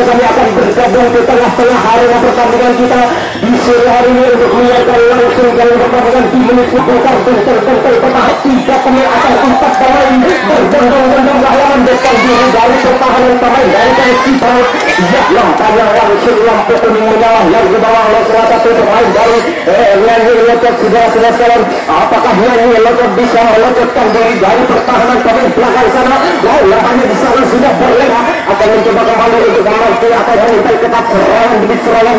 kami akan bergabung di tengah-tengah arena pertandingan kita di sore hari ini untuk menyiarkan langsung dalam pertandingan di menit bongkar bentel-bentel bertahan 3 pemain akan 4 pemain berbondong-bondong lawan depan diri dari pertahanan pemain dari kita yang nampaknya langsung lampu kuning menyala yang di bawah oleh salah satu pemain dari Nyanyi Locot. Sudah sekalian, apakah Nyanyi Locot bisa melocotkan diri dari pertahanan pemain belakang sana? Lawannya di sana sudah berlena akan mencoba kembali untuk membantu atau mengintai ketat serangan demi serangan.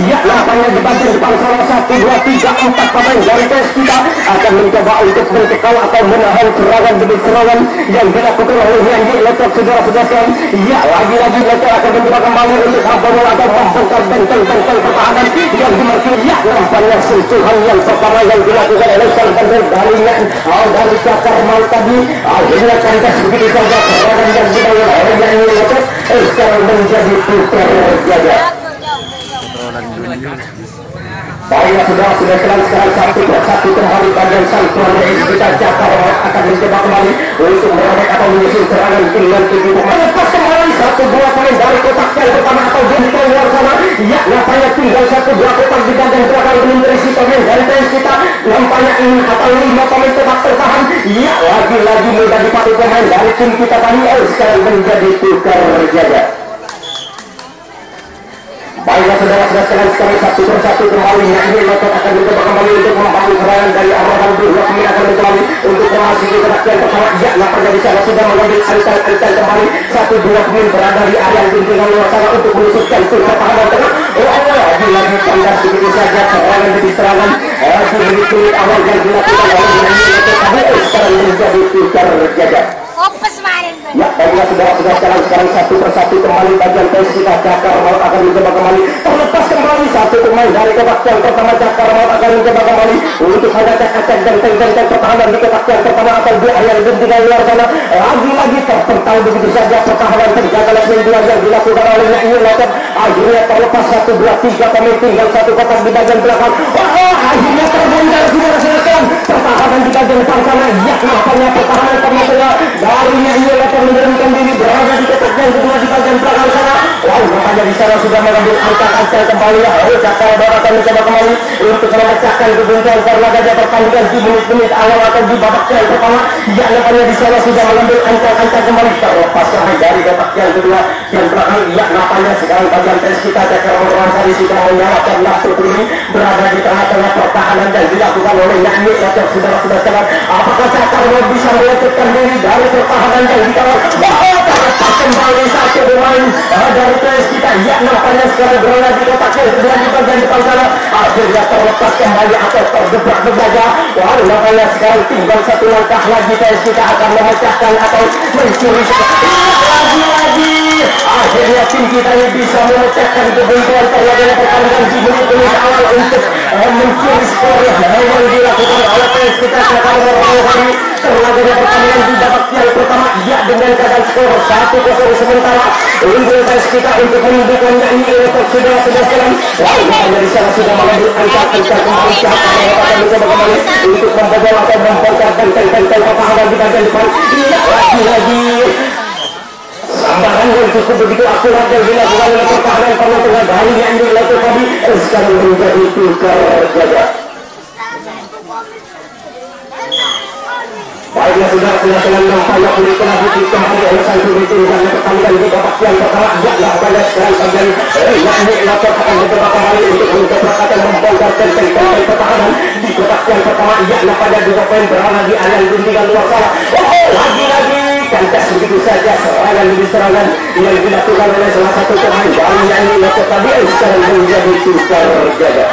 Ya, lawannya di bagian depan salah 1, 2, 3, 4 pemain dari kita akan mencoba untuk mencekal atau menahan serangan demi serangan yang dilakukan oleh Nyanyi Locot. Sudah sekalian, ya lagi-lagi Locot akan mencoba kembali untuk membangun atau membongkar benteng-benteng pertahanan yang dimaksud. Ya, nampaknya sentuhan yang pertama yang dilakukan oleh sang bandar dari Cakar Mal tadi akhirnya kandas begitu saja serangan yang dibangun oleh Nyanyi Locot sekarang menjadi putar jaga. Baiklah sudah selang sekarang satu persatu kembali bagian sang keluarga kita Cakar akan mencoba kembali untuk merobek atau menyusun serangan dengan 7 pemain. Lepas kembali 1-2 pemain dari kotak yang pertama atau benteng luar sana. Ya, nampaknya tinggal 1-2 kotak di bagian belakang belum terisi pemain dari kita. Nampaknya ini atau 5 pemain tetap tertahan. Ya, lagi-lagi mudah dipatuhi pemain dari tim kita tadi sekarang menjadi tukar jaga. Baiklah sudah sekali satu persatu kembali Nyanyi Locot akan mencoba kembali untuk membangun serangan dari arah Bandung. Kami akan kembali untuk memasuki kerakyatan pertama. Ya, nampaknya di sana sudah mengambil arisan kembali 1-2 pemain berada di area guntingan luar sana untuk menyusutkan ke pertahanan tengah. Lagi-lagi kandas begitu saja serangan demi serangan di menit awal yang dilakukan oleh Nyanyi Locot tadi sekarang menjadi tukar jaga. Ya, baiklah sudah sekarang satu persatu kembali bagian tes kita. Cakar Maut akan mencoba kembali terlepas kembali satu pemain dari kotak yang pertama. Cakar Maut akan mencoba kembali untuk acak-acak benteng-benteng pertahanan di kotak yang pertama atau di area guntingan luar sana. Lagi-lagi terpental begitu saja pertahanan terjaga oleh yang dilakukan oleh Nyanyi Locot. Akhirnya terlepas 1, 2, 3 pemain tinggal satu kotak di bagian belakang. Akhirnya terbongkar sudah selesai pertahanan di bagian depan sana. Ya, nampaknya pertahanan tengah-tengah dari Nyanyi Locot menurunkan diri berada di kotak yang kedua di bagian belakang sana. Nampaknya di sana sudah mengambil angka-angka kembali. Cakar Maut akan mencoba kembali untuk memecahkan kebuntuan karena gajah pertandingan di menit-menit awal atau di babak yang pertama. Ya, nampaknya di sana sudah mengambil angka-angka kembali terlepas dari kotak yang kedua yang belakang. Ya, nampaknya sekarang bagian tes kita Cakar Maut sudah menyalakan lampu kuning berada di tengah-tengah pertahanan dan dilakukan oleh Nyanyi Locot. Sudah sekalian, apakah Cakar Maut bisa melecehkan diri dari pertahanan yang dikawal? Terlepas kembali satu pemain dari tes kita. Ya, nampaknya sekarang berada di kotak yang kedua di bagian depan sana. Akhirnya terlepas kembali atau tergebrak saja. Nampaknya sekarang tinggal satu langkah lagi tes kita akan memecahkan atau mencuri lagi. Akhirnya tim kita ini bisa memecahkan kebuntuan terjadinya pertandingan di menit-menit awal untuk mencuri skor yang dilakukan oleh tes kita. Cakar Maut terjadinya pertandingan di babak yang pertama. Ya, dengan keadaan skor 1-0 sementara unggul tes kita untuk menunjukkan Nyanyi Locot. Sudah sekalian, dari sana sudah mengambil angka-angka kembali. Cakar Maut akan mencoba kembali untuk membobol atau membongkar benteng-benteng pertahanan di bagian depan. Ya, lagi-lagi sambaran yang cukup begitu akurat yang dilakukan oleh pertahanan tengah dari Nyanyi Locot tadi sekarang menjadi tukar jaga. Baiklah sudah nampaknya boleh telah kembali oleh sang pemimpin dan pertandingan di babak yang pertama. Ya, nampaknya sekarang bagian Nyanyi Locot akan mencoba kembali untuk mencoba akan membongkar benteng-benteng pertahanan di kotak yang pertama. Ya, nampaknya 2 poin berada di area guntingan luar sana. Lagi-lagi kandas begitu saja serangan demi serangan yang dilakukan oleh salah satu pemain dari Nyanyi Locot tadi sekarang menjadi tukar jaga.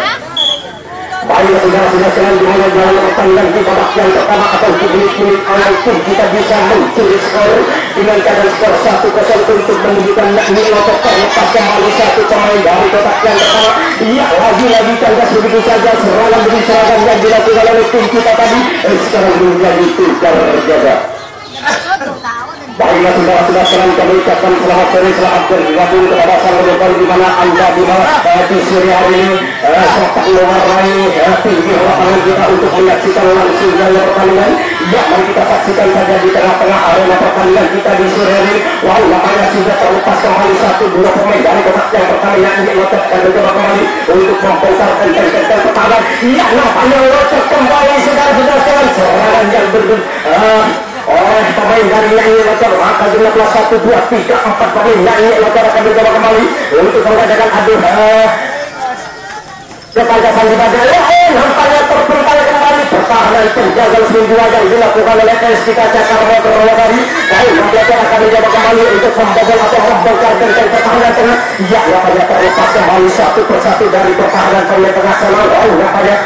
Baiklah sudah sekalian, di mana jalan pertandingan di babak yang pertama atau di menit-menit awal pun kita bisa mencuri skor dengan keadaan skor 1-0 untuk menunjukkan Nyanyi Locot terlepas kembali satu pemain dari kotak yang pertama. Ya, lagi-lagi kandas begitu saja serangan demi serangan yang dilakukan oleh tim kita tadi sekarang menjadi tukar jaga. Baiklah sudah sekarang kami ucapkan selamat sore, selamat bergabung kepada sang penonton di mana anda di bawah di sore hari ini serta mewarnai tinggi lapangan kita untuk menyaksikan langsung dari pertandingan Ya, mari kita saksikan saja di tengah-tengah arena pertandingan kita di sore ini. Wow, makanya sudah terlepas kembali 1-2 pemain dari kotak yang pertama yang ingin Lotek akan mencoba kembali untuk membongkar kenteng-kenteng pertahanan. Ya, nampaknya Lotek kembali saudara-saudara sekalian. Serangan yang oleh pemain dari Nyanyi Lotek, maka jumlah kelas 1, 2, 3, 4 pemain Nyanyi Lotek akan mencoba kembali untuk mengadakan kepanjangan di badan. Nampaknya terpental kembali pertahanan penjaga seminggu yang dilakukan oleh SK Jakarta Purwodadi. Baik, Lotek akan mencoba kembali untuk membobol atau membongkar benteng pertahanan tengah. Ya, nampaknya terlepas kembali satu persatu dari pertahanan pemain tengah sana. Nampaknya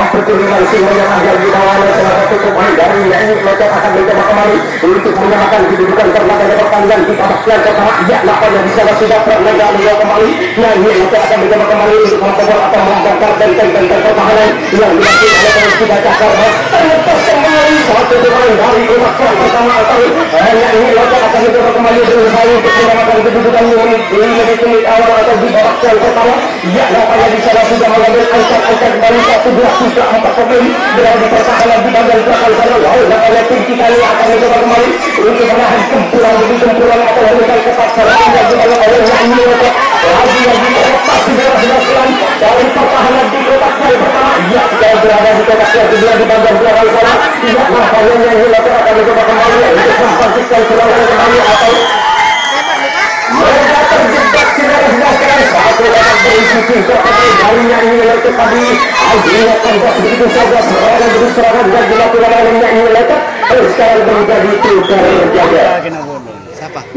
pertandingan single yang ada di bawahnya salah satu pemain dari Nyanyi Lotek akan mencoba kembali untuk menyamakan kedudukan terbelakang pertandingan di babak yang pertama. Ya, nampaknya di sana sudah terlegal kembali. Nyanyi Lotek akan mencoba kembali untuk membobol atau membongkar benteng-benteng pertahanan yang dilakukan oleh SK Jakarta. Terlepas kembali satu pemain dari babak yang pertama atau Nyanyi Lotek akan mencoba kembali berusaha untuk menyamakan kedudukan di menit awal atau di babak yang pertama. Ya, nampaknya di sana sudah mengambil angkat-angkat kembali 1, 2, 3, 4 pemain berada di pertahanan di bagian belakang sana. Wow, nampaknya tim kita ini akan mencoba kembali untuk menahan gempuran demi gempuran atau menekan ketat serangan yang dilakukan oleh Nyanyi Lotek. Lagi-lagi terlepas saudara-saudara dari pertahanan di kotak yang pertama. Ya, sudah berada di kotak yang kedua di bagian belakang sana. Ya, nampaknya Nyanyi Lotek akan mencoba kembali untuk membangkitkan serangan kembali atau mereka terjebak saudara-saudara. Satu dapat berisi dari Nyanyi Lotek tadi. Akhirnya kontak begitu saja serangan demi serangan dan dilakukan oleh Nyanyi Lotek. Sekarang menjadi tukar berjaga.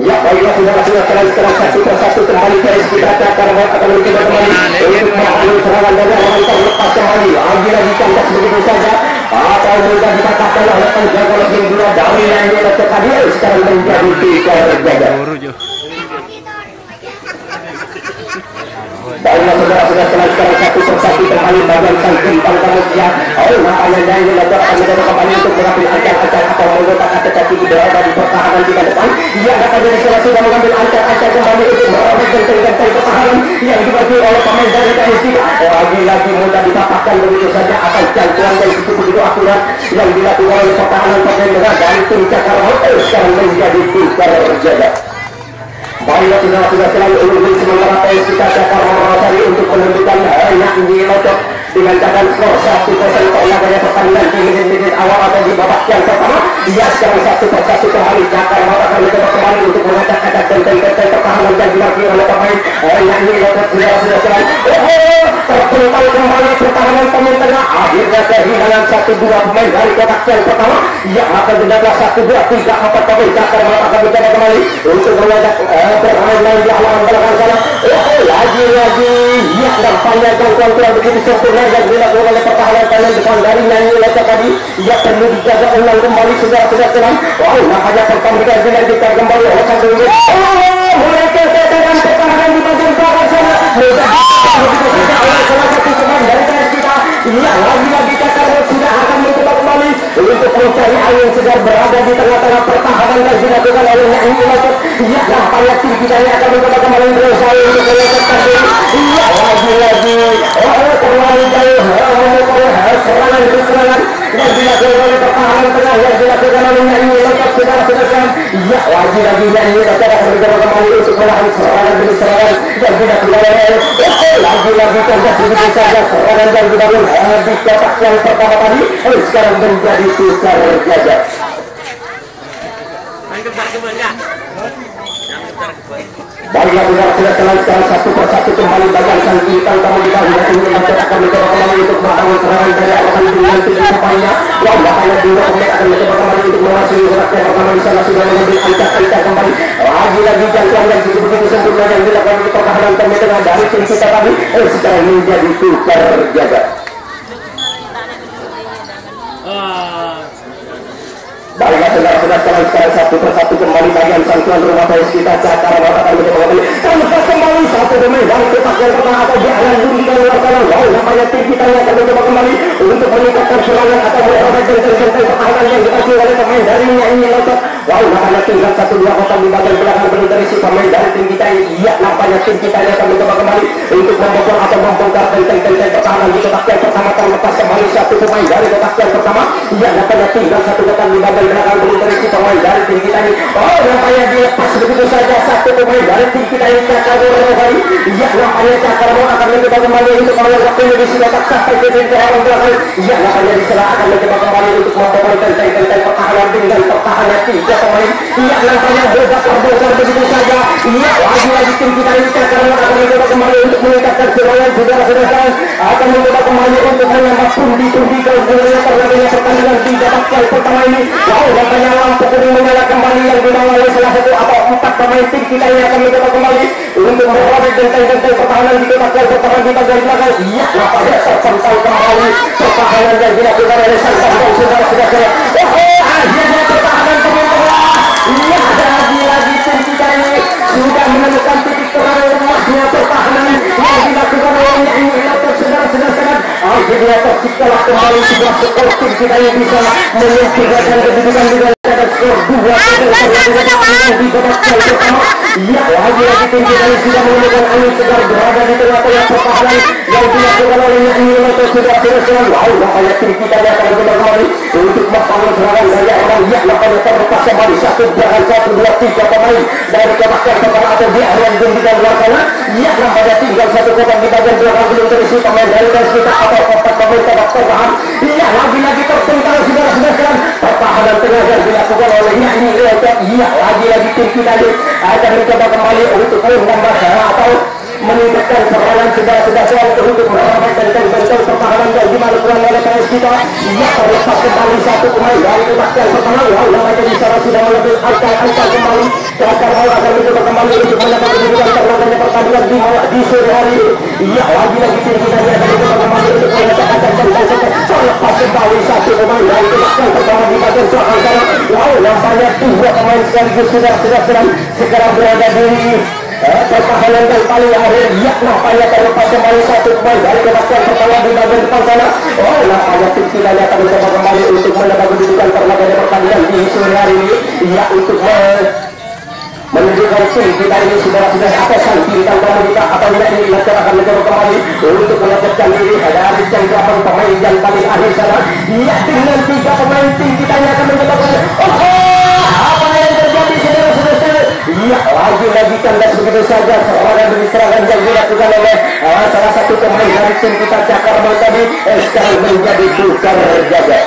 Ya, baiklah saudara-saudara sekarang satu persatu kembali ke SK Jakarta akan mencoba kembali untuk mengambil serangan dari orang terlepas kembali. Lagi-lagi kontak begitu saja atau mudah dikatakan oleh penjaga lebih dua dari Nyanyi Lotek tadi. Sekarang menjadi tukar berjaga. Baiklah saudara-saudara sekarang satu persatu kembali bagian sang bintang manusia. Makanya Nyanyi Lotek akan mencoba kembali untuk mengambil ancang-ancang atau menggotakkan tetapi berada di pertahanan di depan. Ia dapat dari salah sudah mengambil ancang-ancang kembali untuk merobek benteng-benteng pertahanan yang dibagi oleh pemain dari KSD. Lagi-lagi mudah didapatkan begitu saja akan jangkauan yang begitu akurat yang dilakukan oleh pertahanan pemain dari tim Jakarta. Sekarang menjadi tukar berjaga. Baiklah sudah selalu unggul sementara SK Jakarta Purwodadi untuk menentukan Nyanyi Lotek dengan catatan skor 1-0 terlaganya pertandingan di menit-menit awal atau di babak yang pertama. Ia sekarang 1-1 kembali Jakarta akan mencoba kembali untuk mengacak-acak benteng-benteng pertahanan yang dilakukan oleh pemain Nyanyi Lotek. Sudah selalu terpental kembali pertahanan pemain tengah. Akhirnya kehilangan 1-2 pemain dari kotak yang pertama. Ia akan mendapat 1-2, 3, 4 pemain Jakarta akan mencoba kembali untuk mengajak bermain di halaman belakang sana. Lagi-lagi ya, nampaknya gol-gol begitu sempurna yang dilakukan oleh pertahanan kanan depan dari Nyanyi Lotek tadi. Ia perlu dijaga ulang kembali saudara-saudara. Wow, nampaknya pertandingan dilanjutkan kembali oleh sang pemain. Mereka katakan pertahanan di bagian belakang sana. Mudah begitu saja oleh salah satu pemain dari timnas kita. Ia lagi-lagi Jakarta sudah akan mencoba kembali untuk mencari angin segar berada di tengah-tengah pertahanan yang dilakukan oleh Nyanyi Lotek. Ia nampaknya tim kita ini akan mencoba kembali berusaha untuk menyelesaikan tadi. Ia lagi-lagi terlalu jauh serangan itu serangan yang dilakukan oleh pertahanan tengah yang dilakukan oleh Nyanyi Lotek saudara-saudara. Ia lagi-lagi Nyanyi Lotek akan mencoba kembali untuk menahan serangan demi serangan yang dilakukan oleh lagi-lagi kontak begitu saja serangan yang dibangun di kotak yang pertama tadi. Sekarang menjadi tukar berjaga. Baiklah sudah selanjutnya satu persatu kembali bagian sang bintang tamu kita Nyanyi Lotek akan mencoba kembali untuk membangun serangan dari alasan dengan tidak sampainya. Wah, bahaya dua pemain akan mencoba kembali untuk menguasai kotak yang pertama di sana sudah mengambil ancak-ancak kembali. Lagi-lagi jangkauan yang begitu sempurna yang dilakukan di pertahanan pemain tengah dari tim kita tadi. Sekarang menjadi tukar berjaga. Baiklah saudara-saudara sekarang satu persatu kembali bagian sang tuan rumah PSK Jakarta akan mencoba kembali. Terlepas kembali satu pemain dari kotak yang pertama atau di alam di luar sana. Wow, nampaknya tim kita akan mencoba kembali untuk meningkatkan serangan atau merobek benteng-benteng pertahanan yang dibantu oleh pemain dari Nyanyi Lotek. Wow, nampaknya tinggal 1-2 kotak di bagian belakang penuh dari si pemain dari tim kita ini. Iya, nampaknya tim kita akan mencoba kembali untuk membobol atau membongkar benteng-benteng pertahanan di kotak yang pertama. pertama terlepas kembali satu pemain dari kotak yang pertama. Ia nampaknya tinggal satu kotak di bagian belakang belum terisi pemain dari tim kita ini. Oh, nampaknya dilepas begitu saja satu pemain dari tim kita ini. Cakar kembali. Ia nampaknya Cakar akan mencoba kembali untuk melawan waktu di kotak sampai ke tim orang belakang. Ia nampaknya di sana akan mencoba kembali untuk membawa tentang pertahanan dengan pertahanan tiga pemain. Ia nampaknya bocor begitu saja. Ia lagi tim kita ini Cakar akan mencoba kembali untuk meningkatkan serangan saudara-saudara, akan mencoba kembali untuk menambah pundi-pundi keunggulannya terhadap pertandingan di babak yang pertama ini. Wow, nampaknya lampu kuning menyala kembali yang dibawa oleh salah satu atau empat pemain tim kita ini akan mencoba kembali untuk merobek genteng-genteng pertahanan di kotak yang pertama di bagian belakang. Iya, nampaknya terpantau kembali pertahanan yang dilakukan oleh sang pemain saudara-saudara. Akhirnya pertahanan teman-teman. Iya, lagi-lagi tim kita ini sudah menemukan titik terang lemahnya pertahanan yang dilakukan oleh saudara-saudara. Akhirnya terciptalah kembali sebuah skor tim kita yang bisa menyempurnakan kedudukan di dalam skor 2-1 di babak pertama. Iya, lagi-lagi tim kita ini sudah menemukan angin segar berada di tengah-tengah pertahanan yang dilakukan oleh United saudara-saudara. Wow, nampaknya tim kita yang akan kembali untuk membangun serangan dari orang. Iya, nampaknya terlepas kembali satu jangan 1, 2, 3 pemain dari kotak yang pertama atau di area di luar sana. Iya, nampaknya tinggal satu kotak di bagian belakang belum terisi pemain dari kita atau kotak pemain kotak pertahanan. Iya, lagi-lagi tertentang saudara-saudara. Pertahanan tengah yang dilakukan oleh United. Iya, lagi-lagi tim kita ini akan mencoba kembali untuk menambah atau meningkatkan serangan saudara-saudara untuk merobek tentang pertahanan yang dilakukan oleh PS kita. Ia terlepas kembali satu pemain dari kotak yang pertama. Wow, nampaknya di sana sudah melebihi angka kembali. Cakar akan mencoba kembali untuk menambah kedudukan terlebihnya pertandingan di sore hari. Iya, lagi-lagi tim kita akan mencoba kembali untuk meningkatkan terlepas kembali satu pemain dari kotak yang pertama di bagian belakang sana. Wow, nampaknya dua pemain sekaligus saudara-saudara sekarang berada di pertahanan yang paling akhir. Ya, nampaknya terlepas kembali satu pemain dari kotak yang pertama di bagian depan sana. Oh, nampaknya tim kita akan mencoba kembali untuk menambah kedudukan terlebihnya pertandingan di sore hari ini. Ya, untuk menunjukkan tim kita ini saudara-saudara apa sang bintang tamu kita atau tidak ini kita akan mencoba kembali untuk melepaskan diri dari jam 8 pemain yang paling akhir sana. Ya, dengan 3 pemain tim kita ini akan mencoba kembali. Apa yang terjadi saudara-saudara? Iya, lagi-lagi kandas begitu saja serangan demi serangan yang dilakukan oleh salah satu pemain dari tim kita Cakar tadi sekarang menjadi tukar jaga.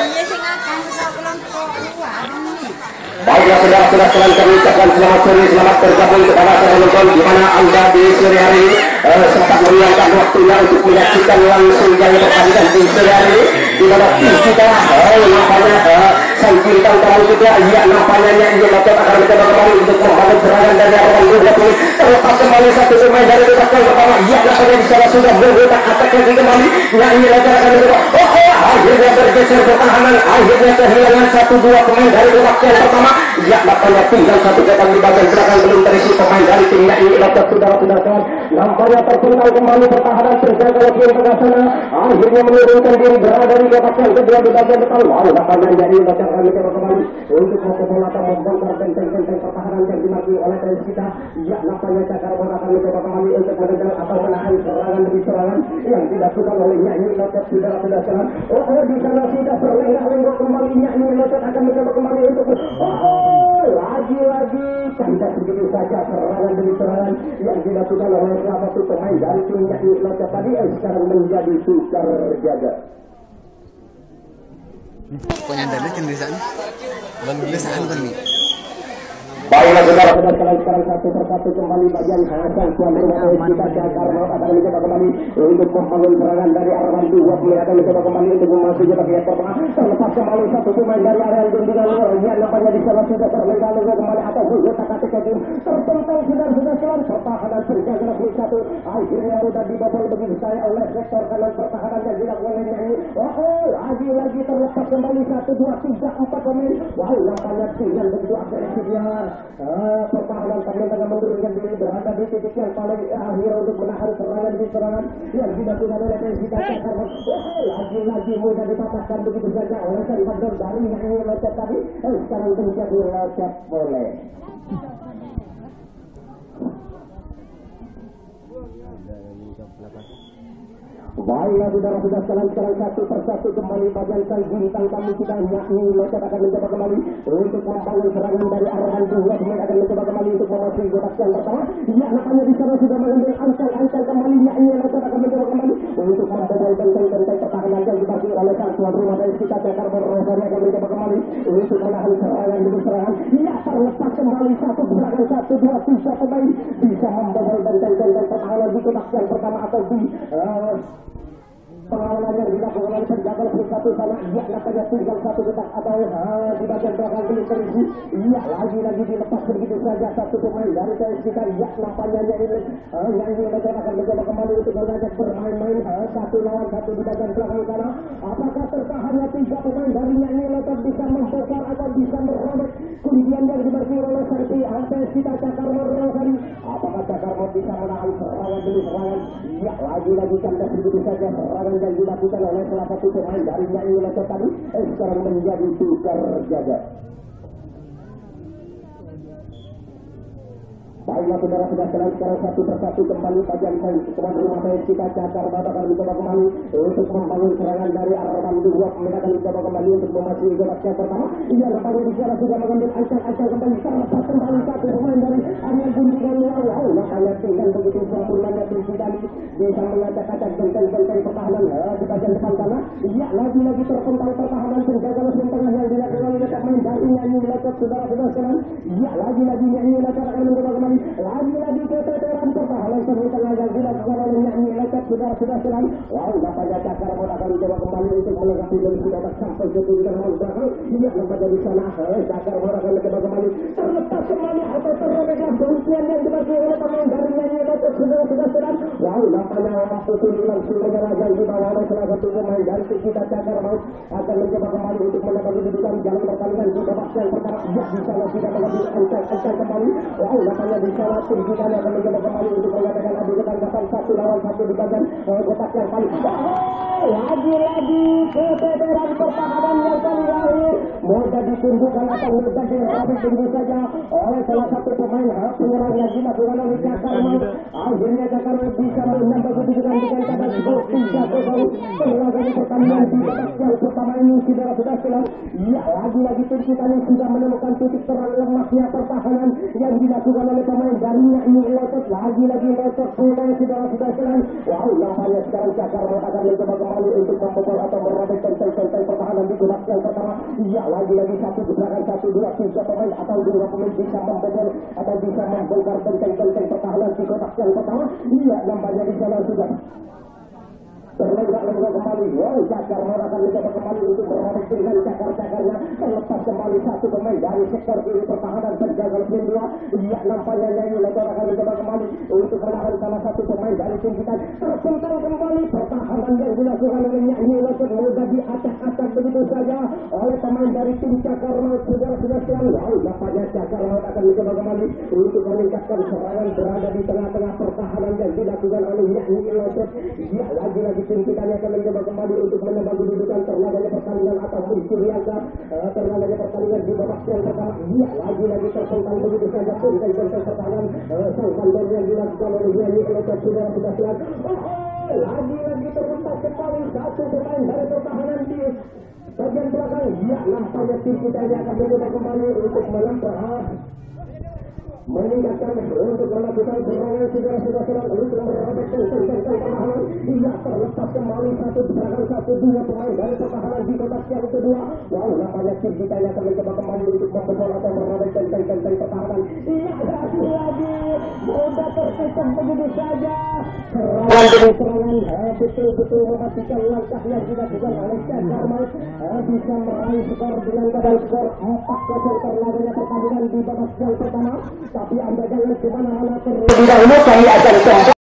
Baiklah saudara-saudara, sekalian kami ucapkan selamat sore, selamat bergabung kepada para penonton di mana Anda di sore hari ini sempat meluangkan waktunya untuk menyaksikan langsung yang pertandingan di sore hari ini di mana tim kita nampaknya sang bintang tamu kita ia nampaknya ia akan mencoba kembali untuk membangun serangan dari orang 20 terlepas kembali satu pemain dari kotak yang pertama. Ia nampaknya di sana sudah bergerak atak lagi kembali. Nah, ini akan mencoba. Akhirnya bergeser pertahanan, akhirnya kehilangan 1-2 pemain dari kotak yang pertama. Ya, nampaknya tinggal satu kotak di bagian belakang belum terisi pemain dari timnya ini. Saudara-saudara, nampaknya tertinggal kembali pertahanan terjaga lagi yang tengah sana. Akhirnya menurunkan diri berada di kotak yang kedua di bagian depan. Wow, nampaknya jadi kotak kami kembali untuk memperolehkan membongkar benteng-benteng pertahanan yang dimiliki oleh tim kita. Ya, nampaknya Cakar akan mencoba kembali untuk menendang atau menahan serangan demi serangan yang dilakukan oleh Nyanyi United saudara-saudara. Di sana sudah berlenggak-lenggok kembali Nyanyi United akan mencoba kembali untuk lagi-lagi kandas begitu saja serangan demi serangan yang dilakukan oleh salah satu pemain dari tim Nyanyi United tadi sekarang menjadi tukar jaga. Pokoknya dari kendaraan kendaraan kan nih. Baiklah saudara-saudara, sekarang satu persatu kembali bagian sang tuan rumah kita Cakar akan mencoba kembali untuk membangun serangan dari arah 2 pemain akan mencoba kembali untuk memasuki bagian pertama. Terlepas kembali satu pemain dari area gendingan luarnya nampaknya di sana sudah terlenggak-lenggok kembali atau otak-atik tim tertentang saudara-saudara pertahanan terjaga lagi satu. Akhirnya sudah dibobol begitu saya oleh sektor kanan pertahanan yang dilakukan oleh Nyanyi. Lagi-lagi terlepas kembali 1, 2, 3, 4 pemain. Wow, nampaknya dengan begitu agresifnya pertahanan kami tengah menurunkan diri berada di titik yang paling akhir untuk menahan serangan di serangan yang dilakukan oleh kita Cakar. Lagi-lagi mudah dipatahkan begitu saja oleh sang bandar dari Nyanyi United tadi. Sekarang menjadi lecet boleh. Baiklah saudara-saudara sekalian, sekarang satu persatu kembali bagian bintang kami kita yakni Loket akan mencoba kembali untuk membangun serangan dari arah dua. Pemain akan mencoba kembali untuk memasuki kotak yang pertama. Ya, nampaknya di sana sudah mengambil angkal kembali yakni Loket akan mencoba kembali untuk membobol benteng pertahanan yang dibagi oleh sang tuan rumah dari kita Cakar Rosari akan mencoba kembali untuk menahan serangan demi serangan. Ya, terlepas kembali satu serangan 1, 2, 3 pemain bisa membobol benteng pertahanan di kotak yang pertama atau di pengawalan yang dilakukan oleh penjaga satu sana. Ya, nampaknya tinggal satu kotak atau di bagian belakang belum terisi. Ya, lagi dilepas begitu saja satu pemain dari kita. Ya, nampaknya yang ini mereka akan mencoba kembali untuk mengajak bermain-main 1 lawan 1 di bagian belakang sana. Apakah tertahannya 3 pemain dari yang ini mereka bisa membongkar atau bisa merobek kuncian yang dibagi oleh Serti Antes kita Cakar Rosari? Apakah Cakar bisa menahan serangan demi serangan? Ya, lagi kandas begitu saja serangan yang dilakukan oleh salah satu pemain dari yang ini mereka tadi sekarang menjadi tukar jaga. Baiklah saudara-saudara sekalian, sekarang satu persatu kembali bagian tuan rumah kita Cakar akan mencoba kembali untuk membangun serangan dari arah dua. Mereka akan mencoba kembali untuk memasuki kotak yang pertama. Ia nampaknya di sana sudah mengambil ancang kembali, terlepas kembali satu pemain dari Arya Guntingan. Wow, nampaknya tinggal begitu sempurnanya Tinggi Dani bisa mengacak-acak benteng pertahanan di bagian depan sana. Ia lagi terpental pertahanan penjaga mesin tengah yang dilakukan oleh pemain dari Nyanyi Loket saudara-saudara sekalian. Ia lagi Nyanyi Loket akan mencoba kembali lagi keteteran pertahanan mesin tengah yang dilakukan oleh Nyanyi Loket saudara-saudara sekalian. Wow, nampaknya Cakar akan mencoba kembali untuk melengkapi dari sudah sampai ke tujuan belakang. Ia nampaknya di sana Cakar akan mencoba kembali terlepas kembali atau terobeklah kuncian yang dibagi oleh pemain dari Nyanyi Loket saudara-saudara sekalian. Wow, nampaknya waktu tujuan sudah raja di bawah oleh salah satu pemain dari kita Cakar akan mencoba kembali untuk mendapat kedudukan jalan pertandingan di babak yang pertama. Ya, di sana sudah mengambil ancang kembali. Wow, nampaknya di sana Tinggi Dani akan mencoba kembali untuk mengadakan adu ketangkapan 1 lawan 1 di bagian kotak yang paling. Lagi keteteran pertahanan yang paling lahir mudah ditundukkan atau mudah dirobek begitu saja oleh salah satu pemain penyerang yang dilakukan oleh Cakar. Akhirnya Cakar bisa menambah kedudukan dengan kata 3-0 selaganya pertandingan di babak yang pertama ini saudara-saudara sekalian. Ya, lagi Tinggi Dani sudah menemukan titik terang lemahnya pertahanan yang dilakukan oleh pemain dari Nyanyi Loket. Lagi Loket pulang saudara-saudara sekalian. Wow, nampaknya sekarang Cakar akan mencoba kembali untuk membobol atau merobek benteng pertahanan di babak yang pertama. Ya, lagi satu gebrakan 1, 2, 3 pemain atau 2 pemain bisa membobol atau bisa membongkar benteng pertahanan di kotak yang pertama. Iya, nampaknya di sana sudah terlenggak kembali. Wow, Cakar akan mencoba kembali untuk merobek dengan Cakar-Cakarnya. Terlepas kembali satu pemain dari sektor kiri pertahanan penjaga mesin 2. Iya, nampaknya Nyanyi Loket akan mencoba kembali untuk menahan salah satu pemain dari Tinggi Dani. Terpental kembali pertahanan yang dilakukan oleh Nyanyi Loket mudah diacak-acak begitu saja oleh pemain dari tim Cakar saudara-saudara sekalian. Wow, nampaknya Cakar akan mencoba kembali untuk meningkatkan serangan berada di tengah-tengah pertahanan yang dilakukan oleh Nyanyi Loket. Iya, lagi Tinggi Dani akan mencoba kembali untuk menambah kedudukan ternaganya pertandingan atau Muriaka ternaganya pertandingan di babak yang pertama. Iya, lagi terpental begitu saja benteng pertahanan sang bandar yang dilakukan oleh Nyanyi Loket saudara-saudara sekalian. Lagi terlepas kembali satu pemain dari pertahanan di bagian belakang. Ya, nampaknya Tinggi Dani akan mencoba kembali untuk meningkatkan untuk melakukan serangan saudara-saudara untuk merobek benteng pertahanan. Ia terlepas kembali satu serangan 1-2 pemain dari pertahanan di kotak yang kedua. Wow, nampaknya Tinggi Dani akan mencoba kembali untuk membobol atau merobek benteng pertahanan. Ia lagi mudah terpisah begitu saja. Serangan betul-betul mematikan langkah yang dilakukan oleh Cakar bisa meraih skor dengan keadaan skor 4-0 ternaganya pertandingan di babak yang pertama. Tapi Anda jangan kemana-mana terlebih dahulu, kami akan kembali